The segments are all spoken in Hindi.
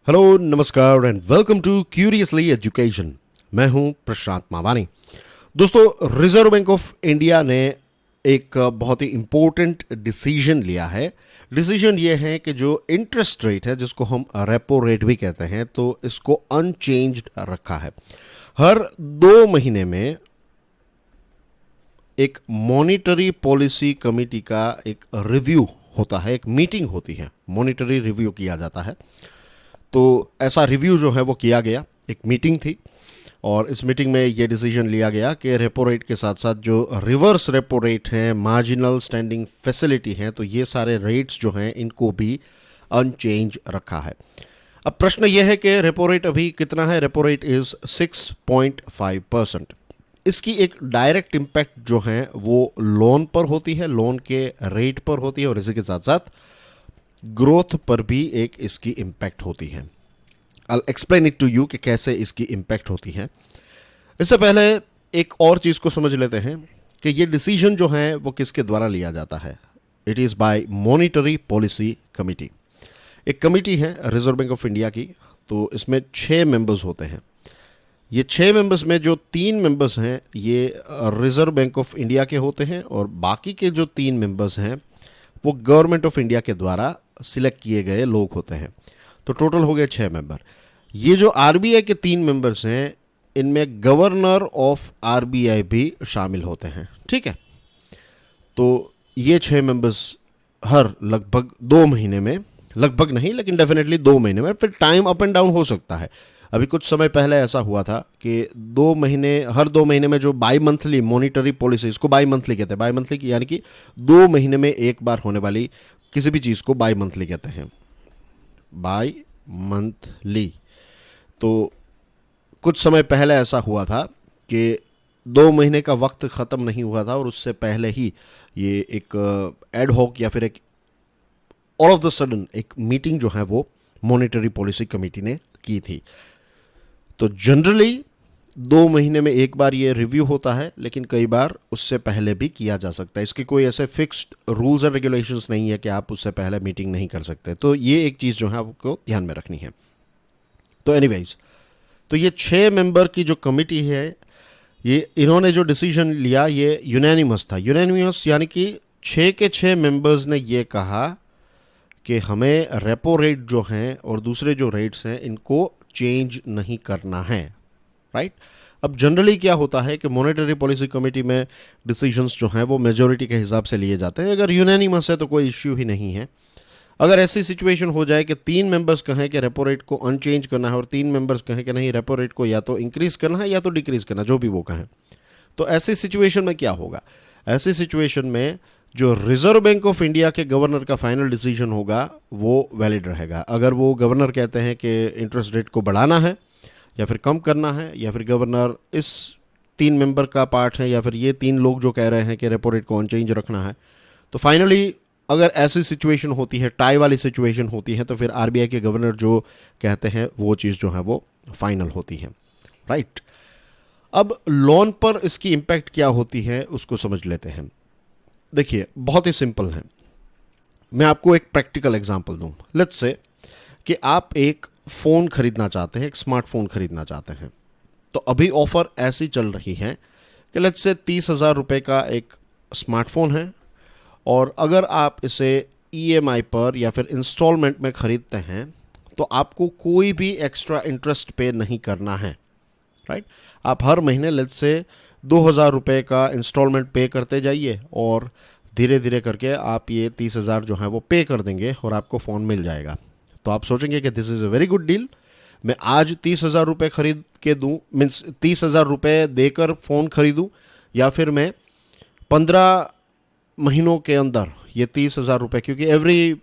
हेलो, नमस्कार and welcome to Curiously Education. मैं हूं प्रशांत मावानी। दोस्तों, रिजर्व बैंक ऑफ इंडिया ने एक बहुत ही इम्पोर्टेंट डिसीजन लिया है। डिसीजन ये है कि जो इंटरेस्ट रेट है, जिसको हम रेपो रेट भी कहते हैं, तो इसको अनचेंज्ड रखा है। हर 2 महीने में एक मॉनिटरी पॉलिसी कमेटी का एक रिव्यू होता है, एक मीटिंग होती है, मॉनिटरी रिव्यू किया जाता है। तो ऐसा रिव्यू जो है वो किया गया, एक मीटिंग थी और इस मीटिंग में ये डिसीजन लिया गया कि रेपो रेट के साथ साथ जो रिवर्स रेपो रेट है, मार्जिनल स्टैंडिंग फैसिलिटी है, तो ये सारे रेट्स जो हैं इनको भी अनचेंज रखा है। अब प्रश्न ये है कि रेपो रेट अभी कितना है? Repo rate is 6.5%। इसकी एक डायरेक्ट इम्पैक्ट जो है वो लोन पर होती है, लोन के रेट पर होती है और इसी के साथ साथ ग्रोथ पर भी एक इसकी इम्पैक्ट होती है। I explain it to you कि कैसे इसकी इम्पैक्ट होती है। इससे पहले एक और चीज़ को समझ लेते हैं कि ये डिसीजन जो है वो किसके द्वारा लिया जाता है। It is by monetary policy committee. एक कमेटी है रिजर्व बैंक ऑफ इंडिया की, तो इसमें 6 मेंबर्स होते हैं। ये 6 मेंबर्स में जो 3 मेंबर्स हैं ये रिजर्व बैंक ऑफ इंडिया के होते हैं और बाकी के जो 3 मेंबर्स हैं वो गवर्नमेंट ऑफ इंडिया के द्वारा सिलेक्ट किए गए लोग होते हैं। तो टोटल हो गए 6 मेंबर। ये जो आरबीआई के 3 मेंबर्स हैं, इनमें गवर्नर ऑफ आरबीआई भी शामिल होते हैं। ठीक है, तो ये 6 मेंबर्स हर लगभग 2 महीने में, लगभग नहीं लेकिन डेफिनेटली 2 महीने में, फिर टाइम अप एंड डाउन हो सकता है। अभी कुछ समय पहले ऐसा हुआ था कि 2 महीने, हर 2 महीने में जो बाई मंथली मॉनिटरी पॉलिसी, इसको बाई मंथली कहते हैं, बाई मंथली की यानी कि 2 महीने में एक बार होने वाली किसी भी चीज़ को बाई मंथली कहते हैं, बाई मंथली। तो कुछ समय पहले ऐसा हुआ था कि 2 महीने का वक्त ख़त्म नहीं हुआ था और उससे पहले ही ये एक एड हॉक या फिर एक ऑल ऑफ द सडन एक मीटिंग जो है वो मॉनिटरी पॉलिसी कमेटी ने की थी। तो जनरली 2 महीने में एक बार ये रिव्यू होता है, लेकिन कई बार उससे पहले भी किया जा सकता है। इसके कोई ऐसे फिक्स्ड रूल्स एंड रेगुलेशंस नहीं है कि आप उससे पहले मीटिंग नहीं कर सकते। तो ये एक चीज़ जो है आपको ध्यान में रखनी है। तो एनीवेज, तो ये 6 मेंबर की जो कमेटी है, ये इन्होंने जो डिसीजन लिया ये यूनानिमस था। यूनानिमस यानी कि 6 के 6 मेंबर्स ने ये कहा कि हमें रेपो रेट जो हैं और दूसरे जो रेट्स हैं इनको चेंज नहीं करना है। राइट? अब जनरली क्या होता है कि मॉनेटरी पॉलिसी कमेटी में डिसीजंस जो हैं वो मेजॉरिटी के हिसाब से लिए जाते हैं। अगर यूनानिमस है तो कोई इश्यू ही नहीं है। अगर ऐसी सिचुएशन हो जाए कि 3 मेंबर्स कहें कि रेपो रेट को अनचेंज करना है और 3 मेंबर्स कहें कि नहीं, रेपो रेट को या तो इंक्रीज करना है या तो डिक्रीज करना, जो भी वो कहें, तो ऐसी सिचुएशन में क्या होगा? ऐसी सिचुएशन में जो रिजर्व बैंक ऑफ इंडिया के गवर्नर का फाइनल डिसीजन होगा वो वैलिड रहेगा। अगर वो गवर्नर कहते हैं कि इंटरेस्ट रेट को बढ़ाना है या फिर कम करना है, या फिर गवर्नर इस 3 मेंबर का पार्ट है, या फिर ये 3 लोग जो कह रहे हैं कि रेपो रेट को अनचेंज रखना है, तो फाइनली अगर ऐसी सिचुएशन होती है, टाई वाली सिचुएशन होती है, तो फिर आरबीआई के गवर्नर जो कहते हैं वो चीज़ जो है वो फाइनल होती है। राइट? अब लोन पर इसकी इम्पैक्ट क्या होती है उसको समझ लेते हैं। देखिए, बहुत ही सिंपल है। मैं आपको एक प्रैक्टिकल एग्जांपल दूं। लेट्स से कि आप एक फ़ोन खरीदना चाहते हैं, एक स्मार्टफोन खरीदना चाहते हैं। तो अभी ऑफ़र ऐसी चल रही है कि लेट्स से 30,000 रुपये का एक स्मार्टफोन है और अगर आप इसे ईएमआई पर या फिर इंस्टॉलमेंट में ख़रीदते हैं तो आपको कोई भी एक्स्ट्रा इंटरेस्ट पे नहीं करना है। राइट? आप हर महीने लेट्स से 2,000 रुपये का इंस्टॉलमेंट पे करते जाइए और धीरे धीरे करके आप ये 30,000 जो है वो पे कर देंगे और आपको फ़ोन मिल जाएगा। तो आप सोचेंगे कि this is a very good deal, मैं आज 30,000 रुपये खरीद के दूँ, मीन्स 30,000 रुपये देकर फ़ोन खरीदूँ, या फिर मैं 15 महीनों के अंदर ये 30,000 रुपये, क्योंकि every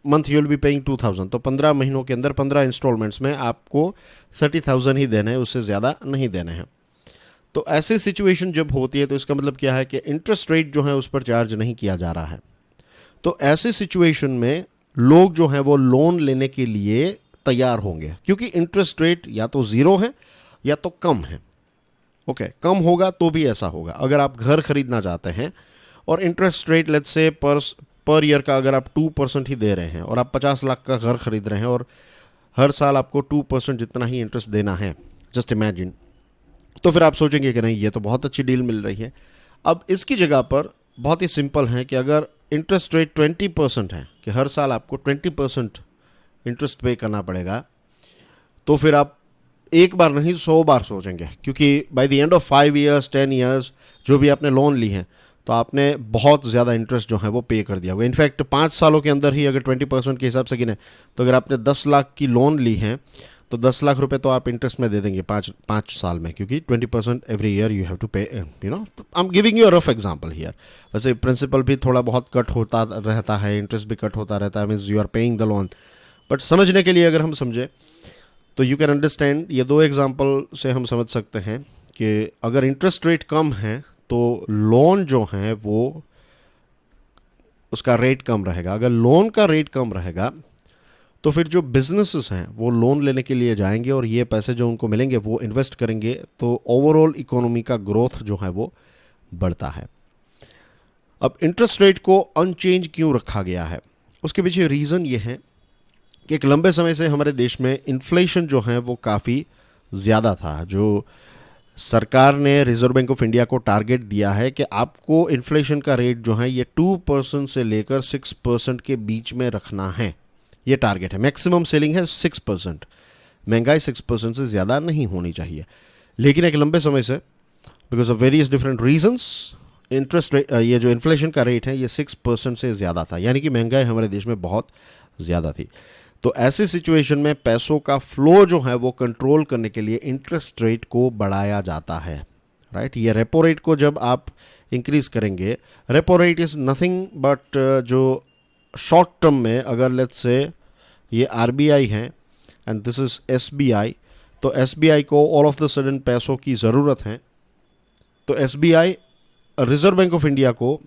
month you will be paying 2,000, तो 15 महीनों के अंदर 15 इंस्टॉलमेंट्स में आपको 30,000 ही देने हैं, उससे ज़्यादा नहीं देने हैं। तो ऐसी सिचुएशन जब होती है तो इसका मतलब क्या है कि इंटरेस्ट रेट जो है उस पर चार्ज नहीं किया जा रहा है। तो ऐसी सिचुएशन में लोग जो हैं वो लोन लेने के लिए तैयार होंगे, क्योंकि इंटरेस्ट रेट या तो ज़ीरो है या तो कम है। ओके, कम होगा तो भी ऐसा होगा। अगर आप घर खरीदना चाहते हैं और interest rate let's say per year का अगर आप 2% ही दे रहे हैं और आप 50 लाख का घर खरीद रहे हैं और हर साल आपको 2% जितना ही इंटरेस्ट देना है, जस्ट इमेजिन, तो फिर आप सोचेंगे कि नहीं, ये तो बहुत अच्छी डील मिल रही है। अब इसकी जगह पर बहुत ही सिंपल है कि अगर इंटरेस्ट रेट 20% है, कि हर साल आपको 20% इंटरेस्ट पे करना पड़ेगा, तो फिर आप एक बार नहीं 100 बार सोचेंगे, क्योंकि by the end of 5 years 10 years जो भी आपने लोन ली है, तो आपने बहुत ज़्यादा इंटरेस्ट जो है वो पे कर दिया होगा। इनफैक्ट 5 सालों के अंदर ही अगर 20% के हिसाब से गिने, तो अगर आपने 10 लाख की लोन ली है, तो 10 लाख रुपए तो आप इंटरेस्ट में दे देंगे पाँच साल में, क्योंकि 20% every year you have to pay, you know. I am giving you a rough example here. वैसे प्रिंसिपल भी थोड़ा बहुत कट होता रहता है, इंटरेस्ट भी कट होता रहता है, means you are paying the loan, but समझने के लिए अगर हम समझे तो यू कैन अंडरस्टैंड, ये 2 एग्जांपल से हम समझ सकते हैं कि अगर इंटरेस्ट रेट कम है तो लोन जो है वो उसका रेट कम रहेगा। अगर लोन का रेट कम रहेगा तो फिर जो बिजनेसेस हैं वो लोन लेने के लिए जाएंगे और ये पैसे जो उनको मिलेंगे वो इन्वेस्ट करेंगे, तो ओवरऑल इकोनॉमी का ग्रोथ जो है वो बढ़ता है। अब इंटरेस्ट रेट को अनचेंज क्यों रखा गया है, उसके पीछे रीज़न ये है कि एक लंबे समय से हमारे देश में इन्फ्लेशन जो है वो काफ़ी ज़्यादा था। जो सरकार ने रिजर्व बैंक ऑफ इंडिया को टारगेट दिया है कि आपको इन्फ्लेशन का रेट जो है ये 2% से लेकर 6% के बीच में रखना है, ये टारगेट है। मैक्सिमम सेलिंग है 6%, महंगाई 6% से ज़्यादा नहीं होनी चाहिए। लेकिन एक लंबे समय से because of various different reasons interest rate, ये जो इन्फ्लेशन का रेट है ये 6% से ज़्यादा था, यानी कि महंगाई हमारे देश में बहुत ज़्यादा थी। तो ऐसी सिचुएशन में पैसों का फ्लो जो है वो कंट्रोल करने के लिए इंटरेस्ट रेट को बढ़ाया जाता है, राइट। ये रेपो रेट को जब आप इंक्रीज करेंगे, repo rate is nothing but जो शॉर्ट टर्म में, अगर लेट्स से ये आरबीआई है एंड दिस इज एसबीआई, तो एसबीआई को ऑल ऑफ द सडन पैसों की ज़रूरत है, तो SBI reserve bank of India को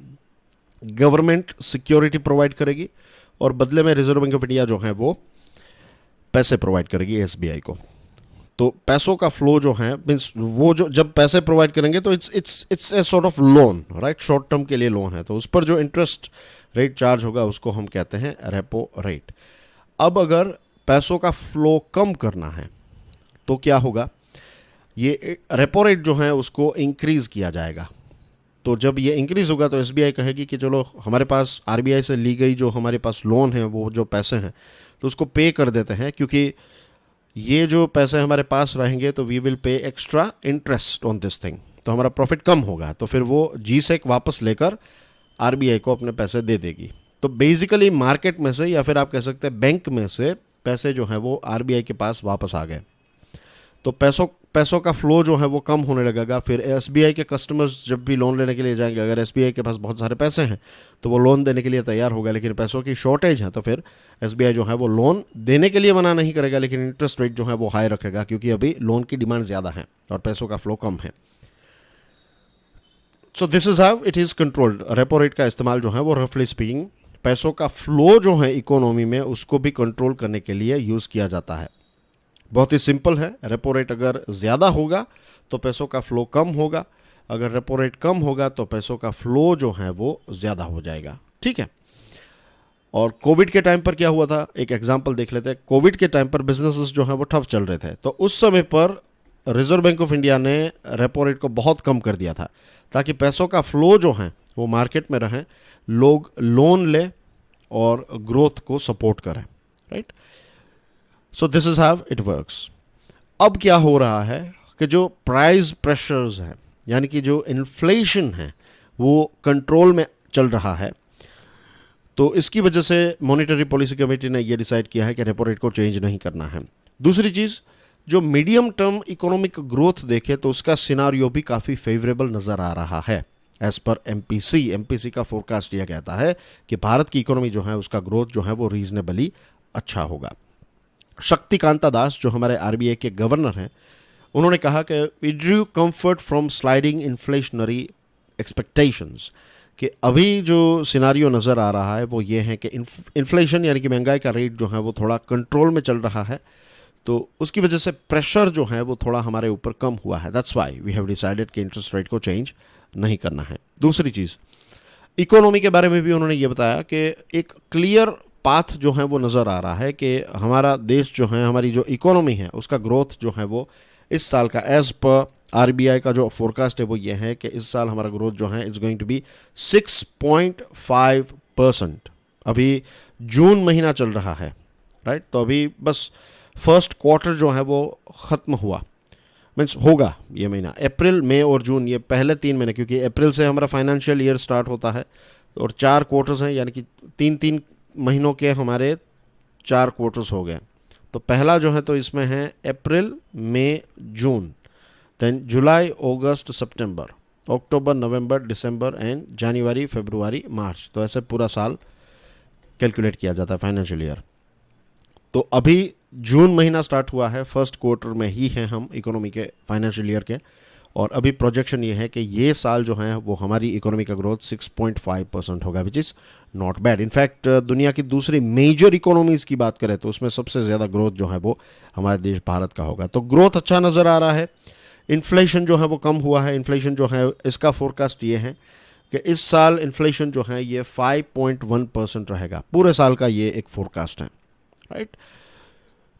गवर्नमेंट सिक्योरिटी प्रोवाइड करेगी और बदले में रिजर्व बैंक ऑफ इंडिया जो है वो पैसे प्रोवाइड करेगी एसबीआई को। तो पैसों का फ्लो जो है, मीन्स वो जो जब पैसे प्रोवाइड करेंगे तो it's a sort of loan, right, short term के लिए लोन है, तो उस पर जो इंटरेस्ट रेट चार्ज होगा उसको हम कहते हैं रेपो रेट। अब अगर पैसों का फ्लो कम करना है तो क्या होगा, ये रेपो रेट जो है उसको इंक्रीज किया जाएगा। तो जब ये इंक्रीज होगा तो एसबीआई कहेगी कि चलो हमारे पास आरबीआई से ली गई जो हमारे पास लोन है, वो जो पैसे हैं तो उसको पे कर देते हैं, क्योंकि ये जो पैसे हमारे पास रहेंगे तो we will pay extra interest on this thing, तो हमारा प्रॉफिट कम होगा, तो फिर वो जी सेक वापस लेकर आरबीआई को अपने पैसे दे देगी। तो बेसिकली मार्केट में से, या फिर आप कह सकते हैं बैंक में से, पैसे जो हैं वो आरबीआई के पास वापस आ गए। तो पैसों का फ्लो जो है वो कम होने लगेगा। फिर एसबीआई के कस्टमर्स जब भी लोन लेने के लिए जाएंगे, अगर एसबीआई के पास बहुत सारे पैसे हैं तो वो लोन देने के लिए तैयार होगा, लेकिन पैसों की शॉर्टेज है तो फिर एसबीआई जो है वो लोन देने के लिए मना नहीं करेगा, लेकिन इंटरेस्ट रेट जो है वो हाई रखेगा, क्योंकि अभी लोन की डिमांड ज़्यादा है और पैसों का फ्लो कम है। So this is how it is controlled. Repo rate का इस्तेमाल जो है वो रफली स्पीकिंग पैसों का फ्लो जो है इकोनॉमी में उसको भी कंट्रोल करने के लिए यूज़ किया जाता है। बहुत ही सिंपल है, रेपो रेट अगर ज़्यादा होगा तो पैसों का फ्लो कम होगा, अगर रेपो रेट कम होगा तो पैसों का फ्लो जो है वो ज़्यादा हो जाएगा, ठीक है। और कोविड के टाइम पर क्या हुआ था, एक एग्जांपल देख लेते हैं। कोविड के टाइम पर बिजनेसेस जो है वो ठप चल रहे थे, तो उस समय पर रिजर्व बैंक ऑफ इंडिया ने रेपो रेट को बहुत कम कर दिया था, ताकि पैसों का फ्लो जो है वो मार्केट में रहे, लोग लोन लें और ग्रोथ को सपोर्ट करें, right. So this is how it works. अब क्या हो रहा है कि जो प्राइस प्रेशर्स हैं, यानी कि जो इन्फ्लेशन है वो कंट्रोल में चल रहा है, तो इसकी वजह से मॉनेटरी पॉलिसी कमेटी ने ये डिसाइड किया है कि रेपो रेट को चेंज नहीं करना है। दूसरी चीज़, जो मीडियम टर्म इकोनॉमिक ग्रोथ देखे तो उसका सिनारियो भी काफ़ी फेवरेबल नज़र आ रहा है। एज पर एमपीसी का फोरकास्ट यह कहता है कि भारत की इकोनॉमी जो है उसका ग्रोथ जो है वो रीजनेबली अच्छा होगा। शक्तिकांता दास जो हमारे आरबीआई के गवर्नर हैं, उन्होंने कहा कि we drew comfort from sliding inflationary expectations, कि अभी जो सिनारियो नज़र आ रहा है वो ये है कि इन्फ्लेशन यानी कि महंगाई का रेट जो है वो थोड़ा कंट्रोल में चल रहा है, तो उसकी वजह से प्रेशर जो है वो थोड़ा हमारे ऊपर कम हुआ है। That's why we have decided कि इंटरेस्ट रेट को चेंज नहीं करना है। दूसरी चीज़, इकोनॉमी के बारे में भी उन्होंने ये बताया कि एक क्लियर पाथ जो है वो नज़र आ रहा है कि हमारा देश जो है, हमारी जो इकोनॉमी है, उसका ग्रोथ जो है वो इस साल का एज पर आरबीआई का जो फोरकास्ट है वो ये है कि इस साल हमारा ग्रोथ जो है इट्स गोइंग टू बी 6.5%। अभी जून महीना चल रहा है, राइट? तो अभी बस फर्स्ट क्वार्टर जो है वो ख़त्म हुआ, मीन्स होगा ये महीना, अप्रैल मई और जून, ये पहले 3 महीने, क्योंकि अप्रैल से हमारा फाइनेंशियल ईयर स्टार्ट होता है और 4 क्वार्टर्स हैं, यानी कि 3-3 महीनों के हमारे 4 क्वार्टर्स हो गए। तो पहला जो है तो इसमें है अप्रैल मई जून, then July August September, October November December and जनवरी फरवरी मार्च। तो ऐसे पूरा साल कैलकुलेट किया जाता है फाइनेंशियल ईयर। तो अभी जून महीना स्टार्ट हुआ है, फर्स्ट क्वार्टर में ही हैं हम इकोनॉमी के फाइनेंशियल ईयर के, और अभी प्रोजेक्शन ये है कि ये साल जो है वो हमारी इकोनॉमी का ग्रोथ 6.5% होगा, which is not bad. In fact दुनिया की दूसरी मेजर इकोनॉमीज़ की बात करें तो उसमें सबसे ज़्यादा ग्रोथ जो है वो हमारे देश भारत का होगा। तो ग्रोथ अच्छा नज़र आ रहा है। इन्फ्लेशन जो है वो कम हुआ है। इन्फ्लेशन जो है इसका फोरकास्ट ये है कि इस साल इन्फ्लेशन जो है ये 5.1% रहेगा, पूरे साल का ये एक फोरकास्ट है, राइट?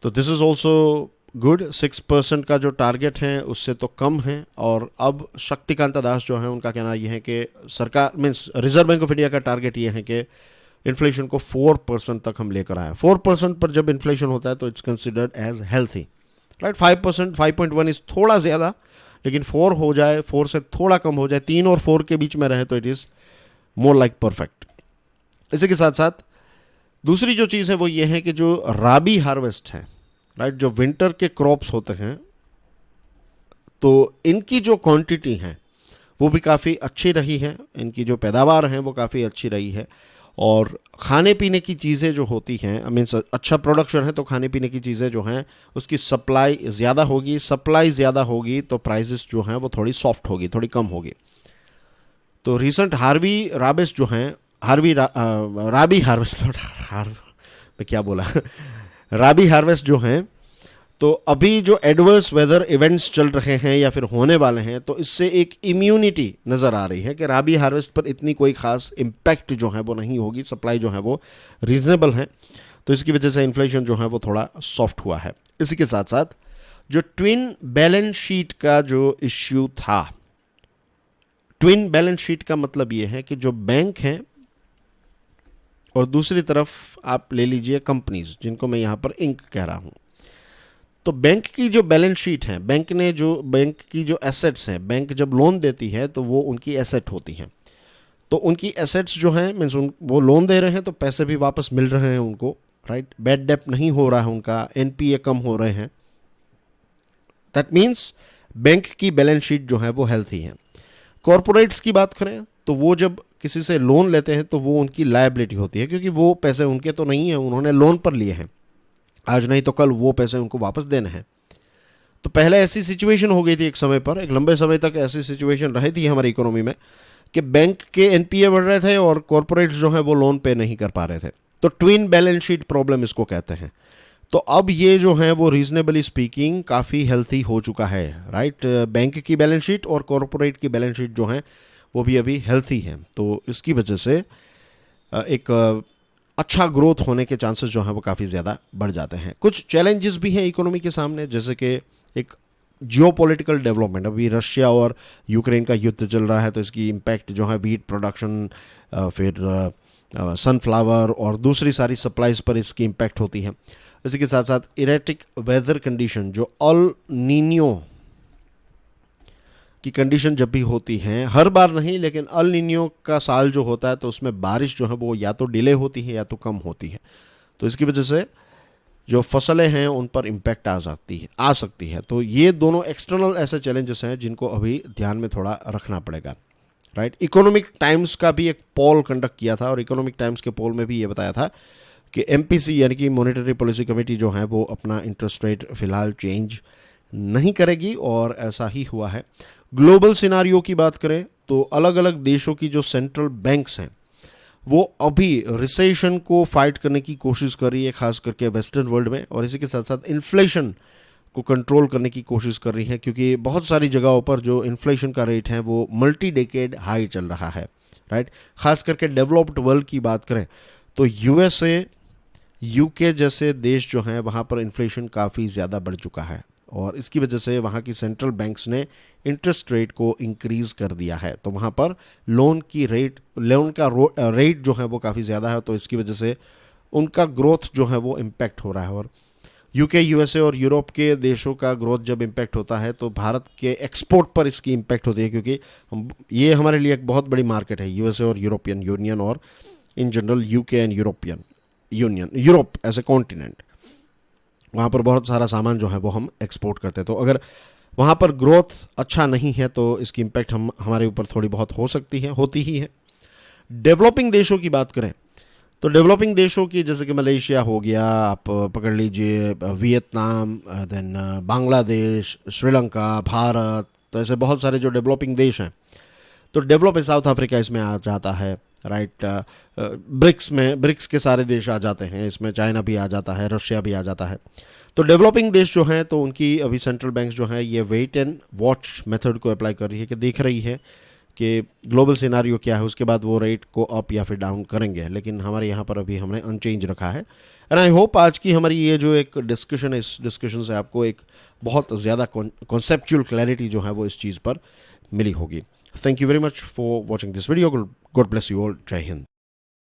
तो दिस इज़ ऑल्सो गुड। 6% का जो टारगेट है उससे तो कम है। और अब शक्तिकांत दास जो है उनका कहना यह है कि सरकार means reserve bank of India का टारगेट ये है कि इन्फ्लेशन को 4% तक हम लेकर आए। 4% पर जब इन्फ्लेशन होता है तो it's considered as healthy, right? 5%, 5.1 is थोड़ा ज़्यादा, लेकिन 4 हो जाए, 4 से थोड़ा कम हो जाए, 3 और 4 के बीच में रहे तो it is more like perfect. इसी के साथ साथ दूसरी जो चीज़ है वो ये है कि जो राबी हार्वेस्ट है, राइट, जो विंटर के क्रॉप्स होते हैं, तो इनकी जो क्वांटिटी है वो भी काफ़ी अच्छी रही है, इनकी जो पैदावार है वो काफ़ी अच्छी रही है। और खाने पीने की चीज़ें जो होती हैं, मीन्स अच्छा प्रोडक्शन है तो खाने पीने की चीज़ें जो हैं उसकी सप्लाई ज़्यादा होगी। सप्लाई ज़्यादा होगी तो प्राइसेस जो हैं वो थोड़ी सॉफ्ट होगी, थोड़ी कम होगी। तो रिसेंट राबी हार्वेस्ट राबी हार्वेस्ट जो हैं, तो अभी जो एडवर्स वेदर इवेंट्स चल रहे हैं या फिर होने वाले हैं, तो इससे एक इम्यूनिटी नज़र आ रही है कि राबी हार्वेस्ट पर इतनी कोई ख़ास इम्पैक्ट जो है वो नहीं होगी। सप्लाई जो है वो रीजनेबल है, तो इसकी वजह से इन्फ्लेशन जो है वो थोड़ा सॉफ्ट हुआ है। इसी के साथ साथ जो ट्विन बैलेंस शीट का जो इश्यू था, ट्विन बैलेंस शीट का मतलब ये है कि जो बैंक हैं और दूसरी तरफ आप ले लीजिए कंपनीज, जिनको मैं यहाँ पर इंक कह रहा हूँ। तो बैंक की जो बैलेंस शीट है, बैंक की जो एसेट्स हैं, बैंक जब लोन देती है तो वो उनकी एसेट होती हैं। तो उनकी एसेट्स जो हैं मीन्स वो लोन दे रहे हैं तो पैसे भी वापस मिल रहे हैं उनको, राइट? बैड डेप्ट नहीं हो रहा है उनका, एनपीए कम हो रहे हैं। दैट मीन्स बैंक की बैलेंस शीट जो है वो हेल्थी है। कॉरपोरेट्स की बात करें तो वो जब किसी से लोन लेते हैं तो वो उनकी लायबिलिटी होती है, क्योंकि वो पैसे उनके तो नहीं हैं, उन्होंने लोन पर लिए हैं, आज नहीं तो कल वो पैसे उनको वापस देने हैं। तो पहले ऐसी सिचुएशन हो गई थी एक समय पर, एक लंबे समय तक ऐसी सिचुएशन रही थी हमारी इकोनॉमी में कि बैंक के एनपीए बढ़ रहे थे और कॉरपोरेट्स जो हैं वो लोन पे नहीं कर पा रहे थे। तो ट्विन बैलेंस शीट प्रॉब्लम इसको कहते हैं। तो अब ये जो है वो रीजनेबली स्पीकिंग काफ़ी हेल्थी हो चुका है, राइट? बैंक की बैलेंस शीट और कॉरपोरेट की बैलेंस शीट जो है वो भी अभी हेल्थी हैं। तो इसकी वजह से एक अच्छा ग्रोथ होने के चांसेस जो हैं वो काफ़ी ज़्यादा बढ़ जाते हैं। कुछ चैलेंजेस भी हैं इकोनॉमी के सामने, जैसे कि एक जियोपॉलिटिकल डेवलपमेंट। अभी रशिया और यूक्रेन का युद्ध चल रहा है, तो इसकी इम्पैक्ट जो है व्हीट प्रोडक्शन, फिर सनफ्लावर और दूसरी सारी सप्लाईज पर इसकी इम्पैक्ट होती है। इसी के साथ साथ इरेटिक वेदर कंडीशन, जो अल नीनियो की कंडीशन जब भी होती हैं, हर बार नहीं लेकिन अल नीनियो का साल जो होता है तो उसमें बारिश जो है वो या तो डिले होती है या तो कम होती है। तो इसकी वजह से जो फसलें हैं उन पर इम्पैक्ट आ सकती है। तो ये दोनों एक्सटर्नल ऐसे चैलेंजेस हैं जिनको अभी ध्यान में थोड़ा रखना पड़ेगा, राइट? इकोनॉमिक टाइम्स का भी एक पोल कंडक्ट किया था और इकोनॉमिक टाइम्स के पोल में भी ये बताया था कि एमपीसी यानी कि मॉनेटरी पॉलिसी कमेटी जो है वो अपना इंटरेस्ट रेट फ़िलहाल चेंज नहीं करेगी, और ऐसा ही हुआ है। ग्लोबल सिनारियो की बात करें तो अलग अलग देशों की जो सेंट्रल बैंक्स हैं वो अभी रिसेशन को फाइट करने की कोशिश कर रही है, खास करके वेस्टर्न वर्ल्ड में, और इसी के साथ साथ इन्फ्लेशन को कंट्रोल करने की कोशिश कर रही है, क्योंकि बहुत सारी जगहों पर जो इन्फ्लेशन का रेट है वो मल्टी डेकेड हाई चल रहा है, राइट? खास करके डेवलप्ड वर्ल्ड की बात करें तो यूएसए, यूके जैसे देश जो हैं वहाँ पर इन्फ्लेशन काफ़ी ज़्यादा बढ़ चुका है और इसकी वजह से वहाँ की सेंट्रल बैंक्स ने इंटरेस्ट रेट को इंक्रीज़ कर दिया है। तो वहाँ पर लोन का रेट जो है वो काफ़ी ज़्यादा है, तो इसकी वजह से उनका ग्रोथ जो है वो इम्पैक्ट हो रहा है। और यूके, यूएसए और यूरोप के देशों का ग्रोथ जब इम्पैक्ट होता है तो भारत के एक्सपोर्ट पर इसकी इम्पैक्ट होती है, क्योंकि ये हमारे लिए एक बहुत बड़ी मार्केट है, यूएसए और यूरोपियन यूनियन, और in general UK and European Union, Europe as a continent. वहाँ पर बहुत सारा सामान जो है वो हम एक्सपोर्ट करते हैं। तो अगर वहाँ पर ग्रोथ अच्छा नहीं है तो इसकी इम्पैक्ट हमारे ऊपर थोड़ी बहुत हो सकती है, होती ही है। डेवलपिंग देशों की बात करें तो डेवलपिंग देशों की जैसे कि मलेशिया हो गया, आप पकड़ लीजिए, वियतनाम, देन बांग्लादेश, श्रीलंका, भारत, तो ऐसे बहुत सारे जो डेवलपिंग देश हैं। तो डेवलप साउथ अफ्रीका इसमें आ जाता है, राइट। ब्रिक्स के सारे देश आ जाते हैं इसमें, चाइना भी आ जाता है, रशिया भी आ जाता है। तो डेवलपिंग देश जो हैं तो उनकी अभी सेंट्रल बैंक्स जो हैं ये वेट एंड वॉच मेथड को अप्लाई कर रही है, कि देख रही है कि ग्लोबल सिनारियो क्या है, उसके बाद वो रेट को अप या फिर डाउन करेंगे। लेकिन हमारे यहाँ पर अभी हमने अनचेंज रखा है। एंड आई होप आज की हमारी ये जो एक डिस्कशन है, इस डिस्कशन से आपको एक बहुत ज़्यादा कॉन्सेप्चुअल क्लैरिटी जो है वो इस चीज़ पर मिली होगी। Thank you very much for watching this video. God bless you all. जय हिंद।